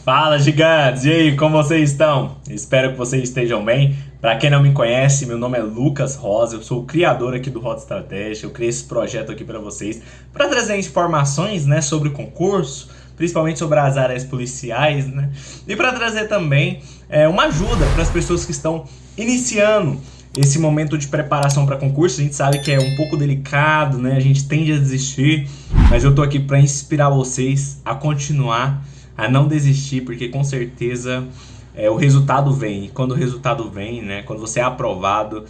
Fala, gigantes! E aí, como vocês estão? Espero que vocês estejam bem. Para quem não me conhece, meu nome é Lucas Rosa, eu sou o criador aqui do Rota Estratégia. Eu criei esse projeto aqui para vocês, para trazer informações, né, sobre o concurso, principalmente sobre as áreas policiais, né? E para trazer também uma ajuda para as pessoas que estão iniciando esse momento de preparação para concurso. A gente sabe que é um pouco delicado, né? A gente tende a desistir, mas eu tô aqui para inspirar vocês a continuar, a não desistir, porque com certeza o resultado vem. E quando o resultado vem, né? Quando você é aprovado,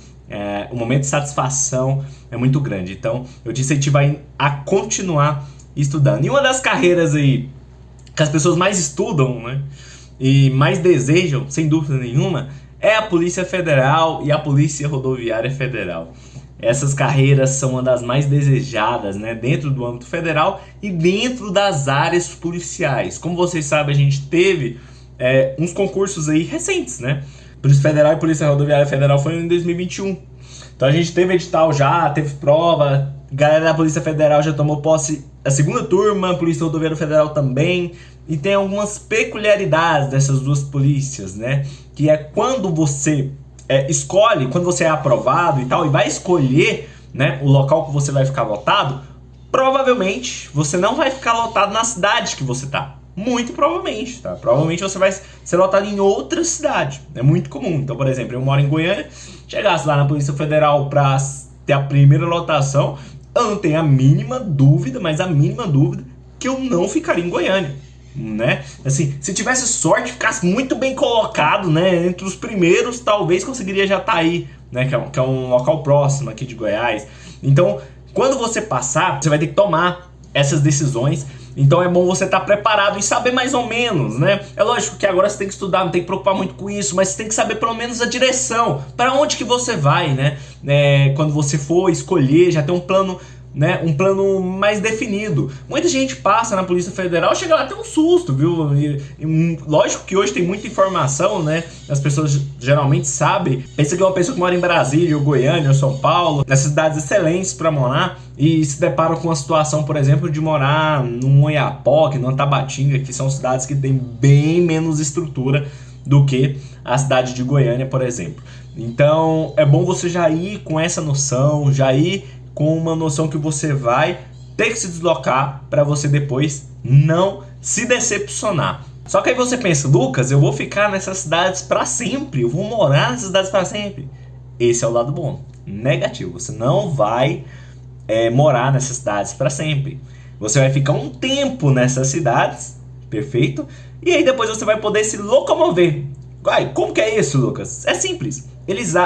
o momento de satisfação é muito grande. Então, eu te incentivo a continuar estudando. E uma das carreiras aí que as pessoas mais estudam, né, e mais desejam, sem dúvida nenhuma, é a Polícia Federal e a Polícia Rodoviária Federal. Essas carreiras são uma das mais desejadas, né, dentro do âmbito federal e dentro das áreas policiais. Como vocês sabem, a gente teve uns concursos aí recentes, né? Polícia Federal e Polícia Rodoviária Federal foi em 2021. Então a gente teve edital já, teve prova, a galera da Polícia Federal já tomou posse a segunda turma, a Polícia Rodoviária Federal também. E tem algumas peculiaridades dessas duas polícias, né? Que é quando você escolhe, quando você é aprovado e tal, e vai escolher, né, o local que você vai ficar lotado, provavelmente você não vai ficar lotado na cidade que você tá. Muito provavelmente, tá? Provavelmente você vai ser lotado em outra cidade. É muito comum. Então, por exemplo, eu moro em Goiânia, chegasse lá na Polícia Federal pra ter a primeira lotação, eu não tenho a mínima dúvida, mas a mínima dúvida, que eu não ficaria em Goiânia, né? Assim, se tivesse sorte, ficasse muito bem colocado, né, entre os primeiros, talvez conseguiria já estar aí, né, que é um local próximo aqui de Goiás. Então, quando você passar, você vai ter que tomar essas decisões. Então é bom você estar preparado e saber mais ou menos, né? É lógico que agora você tem que estudar, não tem que preocupar muito com isso, mas você tem que saber pelo menos a direção, para onde que você vai, né? Quando você for escolher, já tem um plano, né? Um plano mais definido. Muita gente passa na Polícia Federal, chega lá até um susto, viu? Lógico que hoje tem muita informação, né? As pessoas geralmente sabem. Pensa que é uma pessoa que mora em Brasília, ou Goiânia, ou São Paulo, nessas cidades excelentes para morar, e se deparam com a situação, por exemplo, de morar num Oiapoque, numa Tabatinga, que são cidades que têm bem menos estrutura do que a cidade de Goiânia, por exemplo. Então é bom você já ir com essa noção, já ir com uma noção que você vai ter que se deslocar para você depois não se decepcionar. Só que aí você pensa, Lucas, eu vou ficar nessas cidades para sempre, eu vou morar nessas cidades para sempre. Esse é o lado bom. Negativo, você não vai morar nessas cidades para sempre. Você vai ficar um tempo nessas cidades, perfeito? E aí depois você vai poder se locomover. Como que é isso, Lucas? É simples.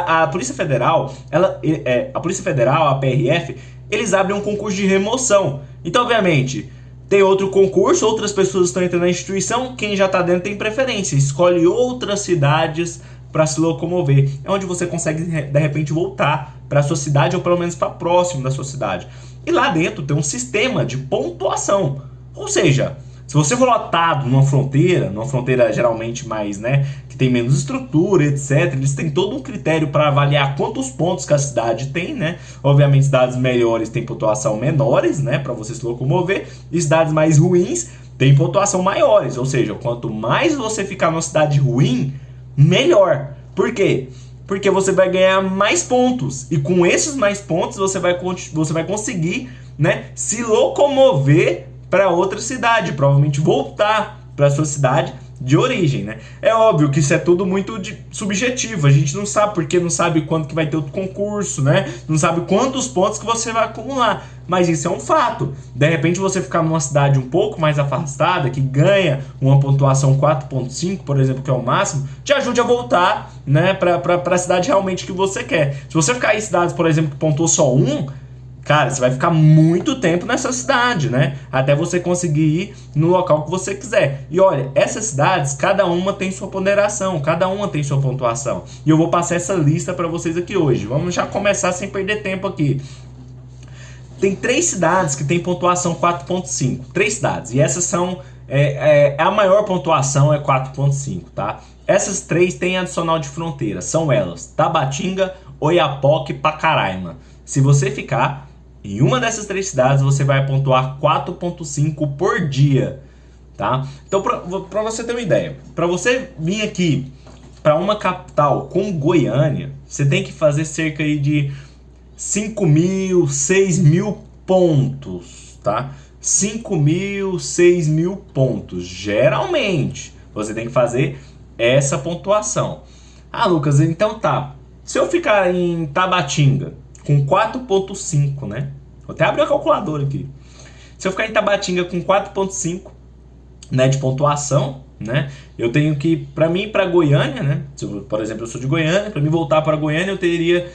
A Polícia Federal, a PRF, eles abrem um concurso de remoção. Então, obviamente, tem outro concurso, outras pessoas estão entrando na instituição, quem já está dentro tem preferência, escolhe outras cidades para se locomover. É onde você consegue, de repente, voltar para a sua cidade ou pelo menos para próximo da sua cidade. E lá dentro tem um sistema de pontuação. Ou seja, se você for lotado numa fronteira geralmente mais, né, que tem menos estrutura, etc., eles têm todo um critério para avaliar quantos pontos que a cidade tem, né? Obviamente, cidades melhores têm pontuação menores, né, para você se locomover, e cidades mais ruins têm pontuação maiores. Ou seja, quanto mais você ficar numa cidade ruim, melhor. Por quê? Porque você vai ganhar mais pontos, e com esses mais pontos você vai conseguir, né, se locomover para outra cidade, provavelmente voltar para sua cidade de origem, né? É óbvio que isso é tudo muito subjetivo, a gente não sabe, porque não sabe quando que vai ter outro concurso, né? Não sabe quantos pontos que você vai acumular, mas isso é um fato. De repente você ficar numa cidade um pouco mais afastada, que ganha uma pontuação 4.5, por exemplo, que é o máximo, te ajude a voltar, né, para a cidade realmente que você quer. Se você ficar em cidades, por exemplo, que pontuou só 1, cara, você vai ficar muito tempo nessa cidade, né? Até você conseguir ir no local que você quiser. E olha, essas cidades, cada uma tem sua ponderação, cada uma tem sua pontuação. E eu vou passar essa lista para vocês aqui hoje. Vamos já começar sem perder tempo aqui. Tem 3 cidades que tem pontuação 4.5. 3 cidades. E essas são... a maior pontuação é 4.5, tá? Essas 3 têm adicional de fronteira. São elas: Tabatinga, Oiapoque e Pacaraima. Se você ficar em uma dessas 3 cidades, você vai pontuar 4.5 por dia. tá? Então, para você ter uma ideia, para você vir aqui para uma capital como Goiânia, você tem que fazer cerca aí de 5.000, 6.000 pontos, tá? 5.000, 6.000 pontos. Geralmente, você tem que fazer essa pontuação. Ah, Lucas, então tá. Se eu ficar em Tabatinga com 4.5, né? Vou até abrir a calculadora aqui. Se eu ficar em Tabatinga com 4.5, né, de pontuação, né? Eu tenho que, para mim, para Goiânia, né? Por exemplo, eu sou de Goiânia, para mim voltar para Goiânia, eu teria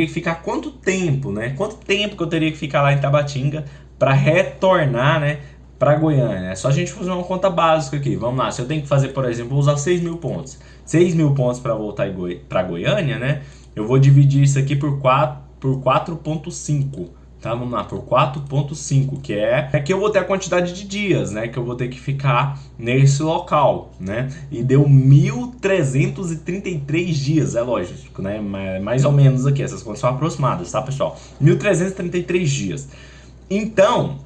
que ficar quanto tempo, né? Quanto tempo que eu teria que ficar lá em Tabatinga para retornar, né, para Goiânia? É só a gente fazer uma conta básica aqui. Vamos lá, se eu tenho que fazer, por exemplo, vou usar 6.000 pontos. 6.000 pontos para voltar para Goiânia, né? Eu vou dividir isso aqui por 4.5. Tá, vamos lá, por 4.5, que é que eu vou ter a quantidade de dias, né, que eu vou ter que ficar nesse local, né, e deu 1.333 dias, é lógico, né, mais ou menos aqui, essas contas são aproximadas, tá, pessoal? 1.333 dias. Então,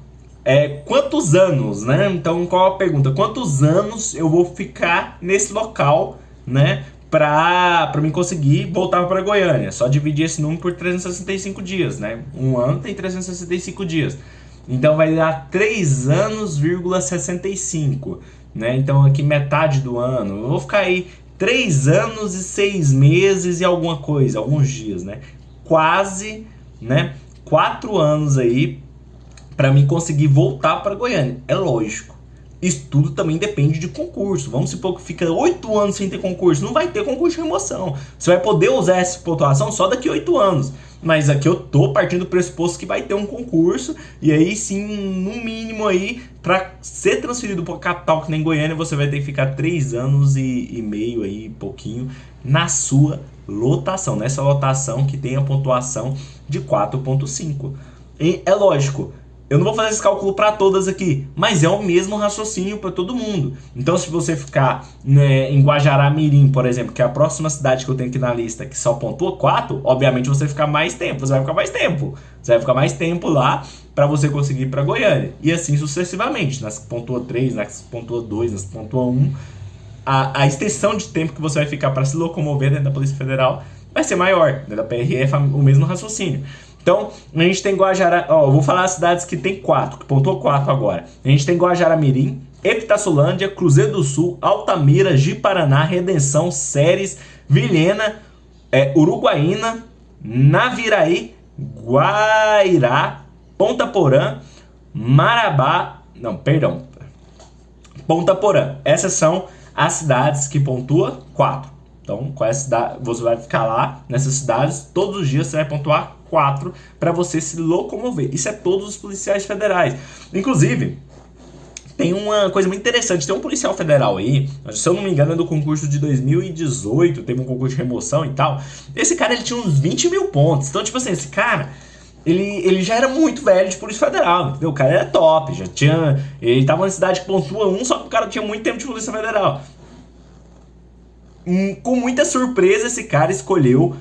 quantos anos, né, então qual a pergunta? Quantos anos eu vou ficar nesse local, né, para mim conseguir voltar para Goiânia? Só dividir esse número por 365 dias, né? Um ano tem 365 dias. Então vai dar 3 anos,65, né? Então aqui metade do ano. Eu vou ficar aí 3 anos e 6 meses e alguma coisa, alguns dias, né? Quase, né? 4 anos aí para mim conseguir voltar para Goiânia. É lógico. Isso tudo também depende de concurso. Vamos supor que fica 8 anos sem ter concurso. Não vai ter concurso de remoção. Você vai poder usar essa pontuação só daqui a 8 anos. Mas aqui eu tô partindo do pressuposto que vai ter um concurso. E aí sim, no mínimo aí, para ser transferido para capital que nem Goiânia, você vai ter que ficar 3 anos e meio aí, pouquinho, na sua lotação. Nessa lotação que tem a pontuação de 4.5. E é lógico, eu não vou fazer esse cálculo para todas aqui, mas é o mesmo raciocínio para todo mundo. Então, se você ficar, né, em Guajará-Mirim, por exemplo, que é a próxima cidade que eu tenho aqui na lista, que só pontua 4, obviamente você vai ficar mais tempo. Você vai ficar mais tempo lá para você conseguir ir para Goiânia. E assim sucessivamente. Nas que pontua 3, nas que pontua 2, nas que pontua 1. A extensão de tempo que você vai ficar para se locomover dentro da Polícia Federal vai ser maior. Dentro da PRF, o mesmo raciocínio. Então, a gente tem Guajará... eu vou falar as cidades que tem 4, que pontuou 4 agora. A gente tem Guajará-Mirim, Epitaçolândia, Cruzeiro do Sul, Altamira, Ji-Paraná, Redenção, Ceres, Vilhena, Uruguaína, Naviraí, Guairá, Ponta Porã, Marabá... Não, perdão. Ponta Porã. Essas são as cidades que pontua 4. Então, qual é a cidade? Você vai ficar lá nessas cidades, todos os dias você vai pontuar 4 para você se locomover. Isso é todos os policiais federais. Inclusive, tem uma coisa muito interessante. Tem um policial federal aí, se eu não me engano é do concurso de 2018, teve um concurso de remoção e tal. Esse cara, ele tinha uns 20.000 pontos. Então, tipo assim, esse cara... Ele já era muito velho de Polícia Federal, entendeu? O cara era top, já tinha... Ele tava na cidade que pontua 1, só que o cara tinha muito tempo de Polícia Federal. Com muita surpresa, esse cara escolheu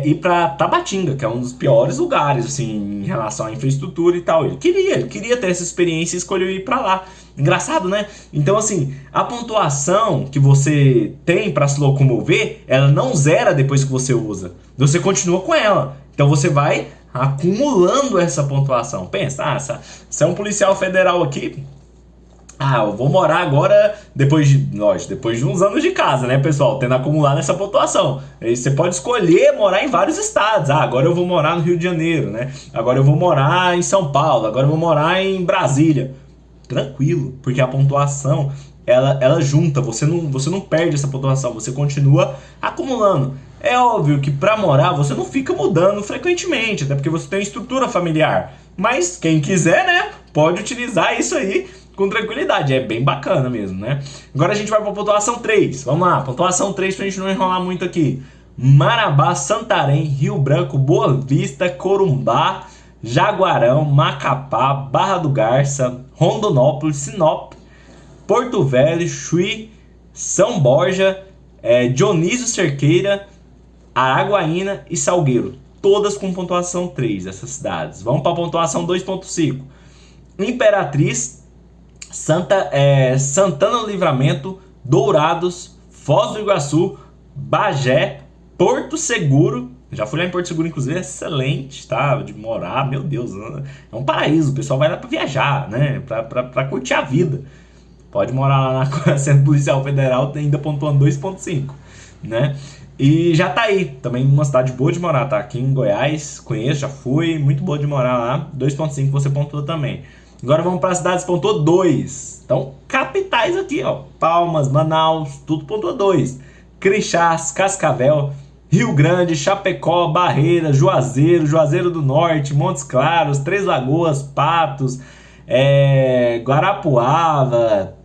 ir pra Tabatinga, que é um dos piores lugares, assim, em relação à infraestrutura e tal. Ele queria ter essa experiência e escolheu ir pra lá. Engraçado, né? Então, assim, a pontuação que você tem pra se locomover, ela não zera depois que você usa. Você continua com ela. Então, você vai acumulando essa pontuação. Pensa, se é um policial federal aqui... eu vou morar agora, depois de uns anos de casa, né, pessoal? Tendo acumulado essa pontuação. Aí você pode escolher morar em vários estados. Agora eu vou morar no Rio de Janeiro, né? Agora eu vou morar em São Paulo. Agora eu vou morar em Brasília. Tranquilo, porque a pontuação, ela junta. Você não perde essa pontuação, você continua acumulando. É óbvio que para morar você não fica mudando frequentemente, até porque você tem estrutura familiar. Mas quem quiser, né, pode utilizar isso aí com tranquilidade, é bem bacana mesmo, né? Agora a gente vai para a pontuação 3, vamos lá, pontuação 3 pra gente não enrolar muito aqui. Marabá, Santarém, Rio Branco, Boa Vista, Corumbá, Jaguarão, Macapá, Barra do Garça, Rondonópolis, Sinop, Porto Velho, Chuí, São Borja, Dionísio Cerqueira, Araguaína e Salgueiro. Todas com pontuação 3, essas cidades. Vamos para a pontuação 2.5. Imperatriz, Santana do Livramento, Dourados, Foz do Iguaçu, Bagé, Porto Seguro. Já fui lá em Porto Seguro, inclusive, é excelente, tá? De morar, meu Deus, é um paraíso. O pessoal vai lá pra viajar, né? Pra curtir a vida. Pode morar lá na sendo policial federal, ainda pontuando 2,5, né? E já tá aí, também uma cidade boa de morar, tá? Aqui em Goiás, conheço, já fui, muito boa de morar lá. 2,5 você pontuou também. Agora vamos para as cidades, pontuou 2. Então, capitais aqui, ó. Palmas, Manaus, tudo pontuou 2. Crixás, Cascavel, Rio Grande, Chapecó, Barreira, Juazeiro do Norte, Montes Claros, Três Lagoas, Patos, Guarapuava,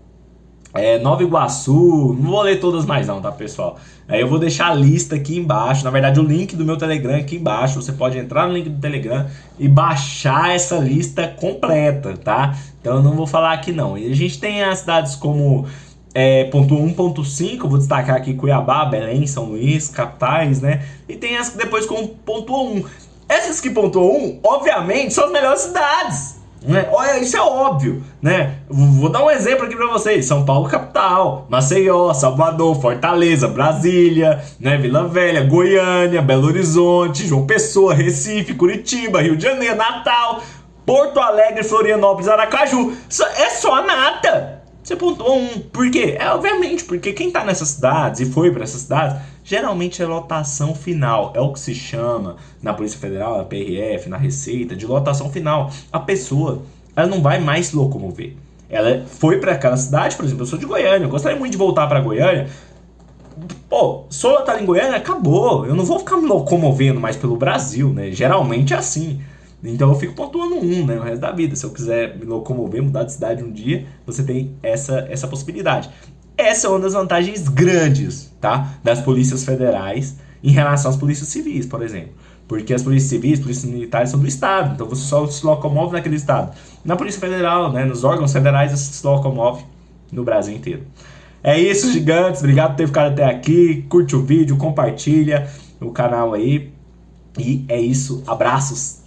Nova Iguaçu. Não vou ler todas mais não, tá, pessoal? Aí eu vou deixar a lista aqui embaixo, na verdade o link do meu Telegram aqui embaixo. Você pode entrar no link do Telegram e baixar essa lista completa, tá? Então eu não vou falar aqui não. E a gente tem as cidades como pontuou 1,5, eu vou destacar aqui Cuiabá, Belém, São Luís, capitais, né? E tem as que depois com pontuou 1. Essas que pontuou 1, obviamente, são as melhores cidades, né? Olha, isso é óbvio, né? Vou dar um exemplo aqui pra vocês: São Paulo capital, Maceió, Salvador, Fortaleza, Brasília, né? Vila Velha, Goiânia, Belo Horizonte, João Pessoa, Recife, Curitiba, Rio de Janeiro, Natal, Porto Alegre, Florianópolis, Aracaju. É só a nata. Você pontuou 1. Por quê? Obviamente, porque quem tá nessas cidades e foi para essas cidades, geralmente é lotação final. É o que se chama na Polícia Federal, na PRF, na Receita, de lotação final. A pessoa, ela não vai mais se locomover. Ela foi para aquela cidade, por exemplo, eu sou de Goiânia, eu gostaria muito de voltar para Goiânia. Pô, sou lotado em Goiânia, acabou. Eu não vou ficar me locomovendo mais pelo Brasil, né? Geralmente é assim. Então eu fico pontuando 1, né, o resto da vida. Se eu quiser me locomover, mudar de cidade um dia, você tem essa possibilidade. Essa é uma das vantagens grandes, tá, das polícias federais em relação às polícias civis, por exemplo. Porque as polícias civis, polícias militares são do estado, então você só se locomove naquele estado. Na Polícia Federal, né, nos órgãos federais, você se locomove no Brasil inteiro. É isso, gigantes. Obrigado por ter ficado até aqui. Curte o vídeo, compartilha o canal aí. E é isso. Abraços.